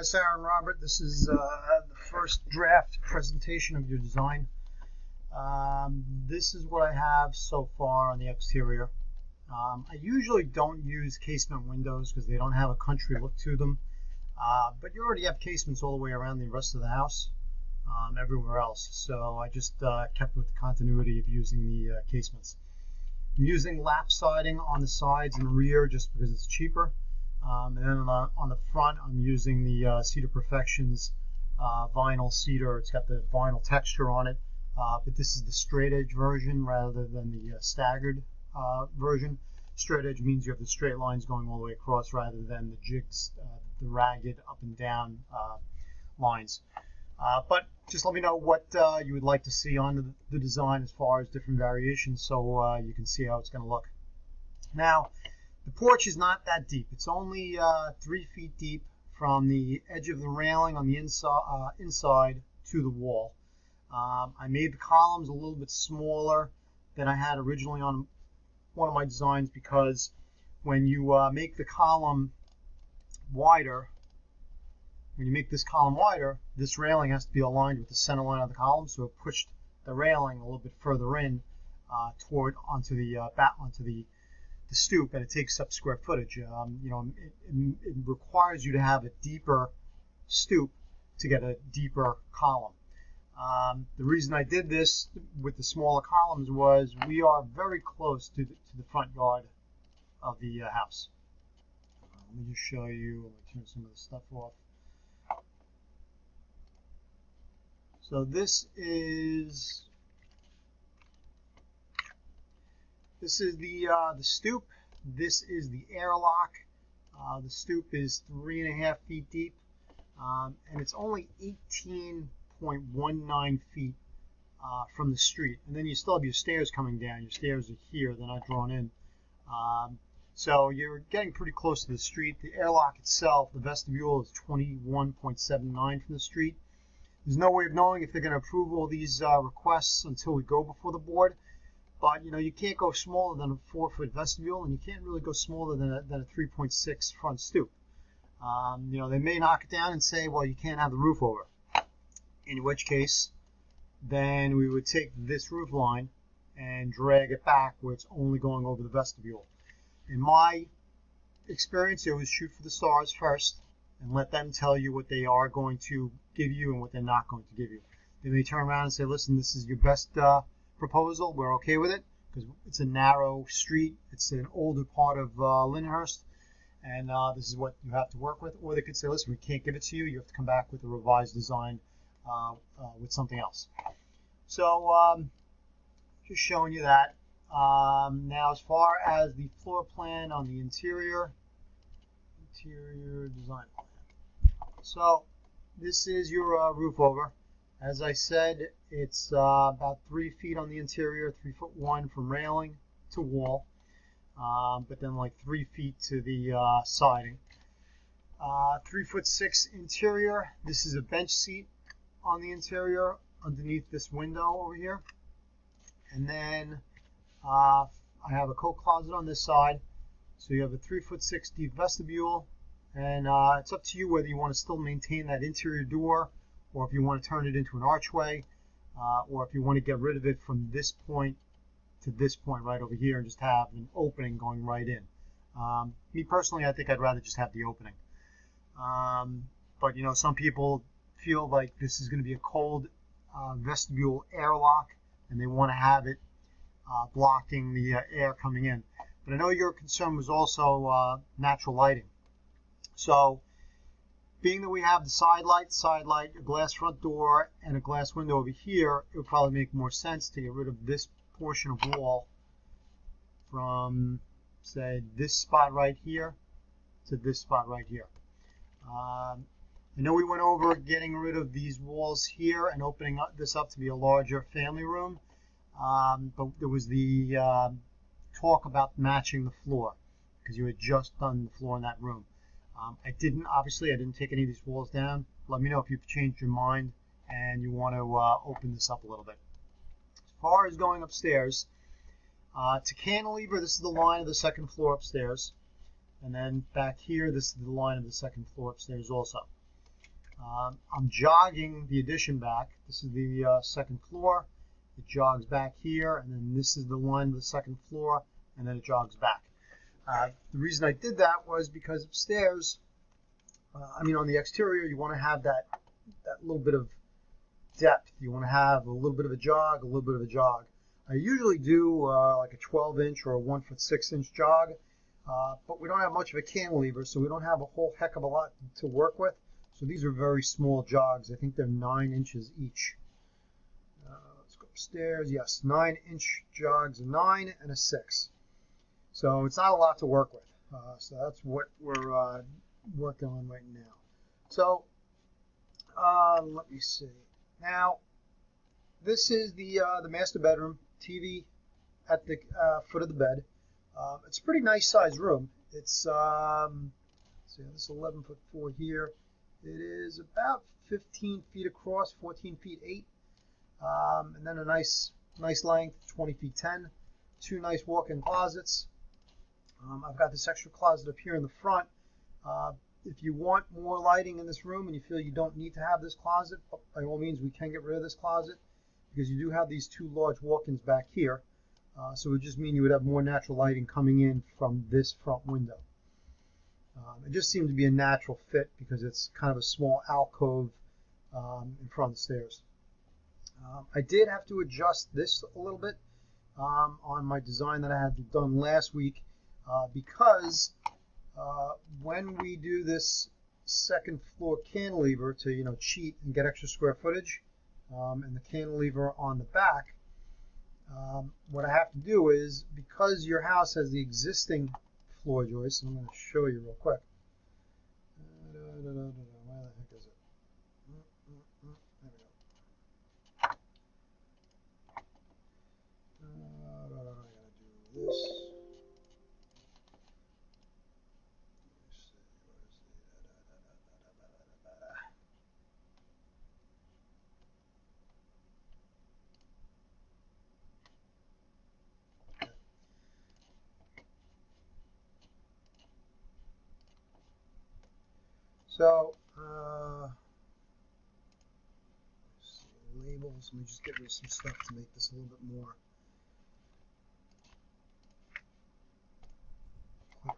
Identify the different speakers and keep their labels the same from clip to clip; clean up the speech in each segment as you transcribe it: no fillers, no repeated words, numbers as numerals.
Speaker 1: Hi, Sarah and Robert. This is the first draft presentation of your design. This is what I have so far on the exterior. I usually don't use casement windows because they don't have a country look to them. But you already have casements all the way around the rest of the house, everywhere else. So I just kept with the continuity of using the casements. I'm using lap siding on the sides and rear just because it's cheaper. And then on the front, I'm using the Cedar Perfections vinyl cedar. It's got the vinyl texture on it, but this is the straight edge version rather than the staggered version. Straight edge means you have the straight lines going all the way across rather than the jigs, the ragged up and down lines. But just let me know what you would like to see on the design as far as different variations so you can see how it's going to look. Now, the porch is not that deep. It's only 3 feet deep from the edge of the railing on the inside to the wall. I made the columns a little bit smaller than I had originally on one of my designs because when you make the column wider, this railing has to be aligned with the center line of the column, so it pushed the railing a little bit further in onto the stoop, and it takes up square footage. It requires you to have a deeper stoop to get a deeper column. The reason I did this with the smaller columns was we are very close to the front yard of the house. Let me just show you. Let me turn some of the stuff off. So this is the stoop. This is the airlock. The stoop is 3.5 feet deep, and it's only 18.19 feet from the street. And then you still have your stairs coming down. Your stairs are here; they're not drawn in. So you're getting pretty close to the street. The airlock itself, the vestibule, is 21.79 from the street. There's no way of knowing if they're going to approve all these requests until we go before the board. But you can't go smaller than a 4-foot vestibule, and you can't really go smaller than a 3.6 front stoop. They may knock it down and say, well, you can't have the roof over. In which case, then we would take this roof line and drag it back where it's only going over the vestibule. In my experience, you always shoot for the stars first and let them tell you what they are going to give you and what they're not going to give you. They may turn around and say, listen, this is your best proposal. We're okay with it because it's a narrow street. It's an older part of Lyndhurst, and this is what you have to work with. Or they could say, listen, we can't give it to you. You have to come back with a revised design with something else. So just showing you that. Now, as far as the floor plan on the interior design plan. So this is your roof over. As I said, it's about 3 feet on the interior, 3'1" from railing to wall, but then like 3 feet to the siding. 3'6" interior. This is a bench seat on the interior underneath this window over here. And then I have a coat closet on this side. So you have a 3'6" deep vestibule, and it's up to you whether you want to still maintain that interior door, or if you want to turn it into an archway, or if you want to get rid of it from this point to this point right over here and just have an opening going right in. Me personally, I think I'd rather just have the opening. But some people feel like this is going to be a cold vestibule airlock, and they want to have it blocking the air coming in. But I know your concern was also natural lighting. So, being that we have the side light, a glass front door, and a glass window over here, it would probably make more sense to get rid of this portion of wall from, say, this spot right here to this spot right here. I know we went over getting rid of these walls here and opening this up to be a larger family room, but there was the talk about matching the floor because you had just done the floor in that room. I didn't take any of these walls down. Let me know if you've changed your mind and you want to open this up a little bit. As far as going upstairs, to cantilever, this is the line of the second floor upstairs. And then back here, this is the line of the second floor upstairs also. I'm jogging the addition back. This is the second floor. It jogs back here, and then this is the one, the second floor, and then it jogs back. The reason I did that was because upstairs, on the exterior, you want to have that little bit of depth. You want to have a little bit of a jog, a little bit of a jog. I usually do like a 12-inch or a 1'6" jog, but we don't have much of a cantilever, so we don't have a whole heck of a lot to work with. So these are very small jogs. I think they're 9 inches each. Let's go upstairs. Yes, 9-inch jogs, a 9 and a 6. So it's not a lot to work with. So that's what we're working on right now. So let me see. Now, this is the master bedroom. TV at the foot of the bed. It's a pretty nice sized room. It's this 11'4" here. It is about 15 feet across, 14 feet 8, and then a nice length, 20 feet 10. 2 nice walk-in closets. I've got this extra closet up here in the front. If you want more lighting in this room and you feel you don't need to have this closet, by all means, we can get rid of this closet because you do have these 2 large walk-ins back here. So it would just mean you would have more natural lighting coming in from this front window. It just seemed to be a natural fit because it's kind of a small alcove in front of the stairs. I did have to adjust this a little bit on my design that I had done last week because when we do this second floor cantilever to cheat and get extra square footage and the cantilever on the back, what I have to do is, because your house has the existing floor joist, and I'm going to show you real quick. Where the heck is it? There we go. I got to do this. So, labels, let me just get rid of some stuff to make this a little bit more clear.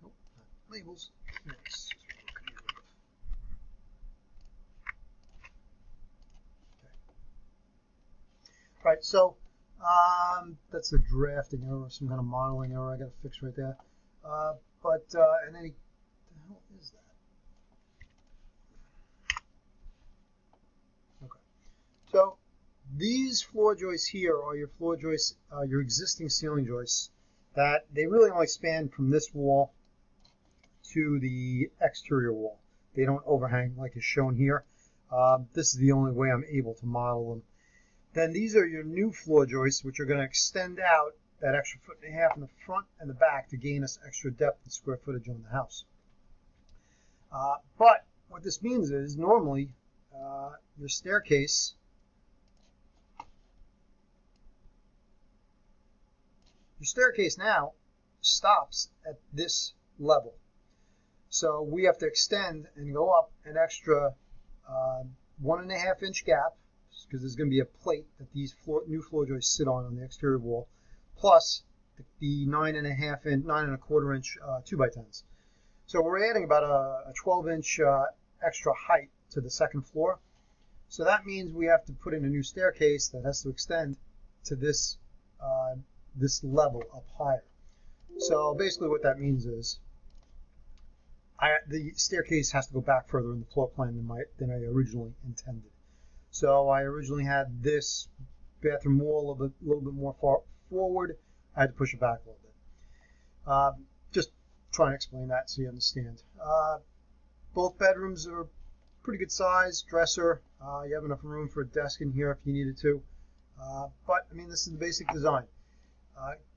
Speaker 1: Nope, not labels. Nice. Okay. All right, so that's a drafting error, some kind of modeling error I got to fix right there. And then the hell is that? Okay. So these floor joists here are your floor joists, your existing ceiling joists, that they really only span from this wall to the exterior wall. They don't overhang like is shown here. This is the only way I'm able to model them. Then these are your new floor joists, which are going to extend out that extra 1.5 feet in the front and the back to gain us extra depth and square footage on the house. But what this means is normally your staircase now stops at this level. So we have to extend and go up an extra 1.5-inch gap, because there's going to be a plate that these new floor joists sit on the exterior wall, plus the 9.25-inch 2x10s. So we're adding about a 12-inch extra height to the second floor. So that means we have to put in a new staircase that has to extend to this level up higher. So basically what that means is the staircase has to go back further in the floor plan than I originally intended. So I originally had this bathroom wall a little bit more far forward. I had to push it back a little bit. Just trying to explain that so you understand. Both bedrooms are pretty good size. Dresser. You have enough room for a desk in here if you needed to. But this is the basic design.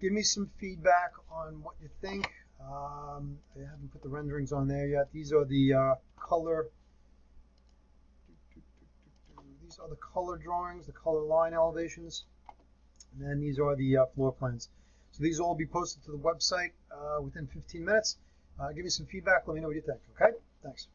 Speaker 1: Give me some feedback on what you think. I haven't put the renderings on there yet. These are the color. These are the color drawings, the color line elevations, and then these are the floor plans. So these will all be posted to the website within 15 minutes. Give me some feedback. Let me know what you think. Okay. Thanks. Thanks.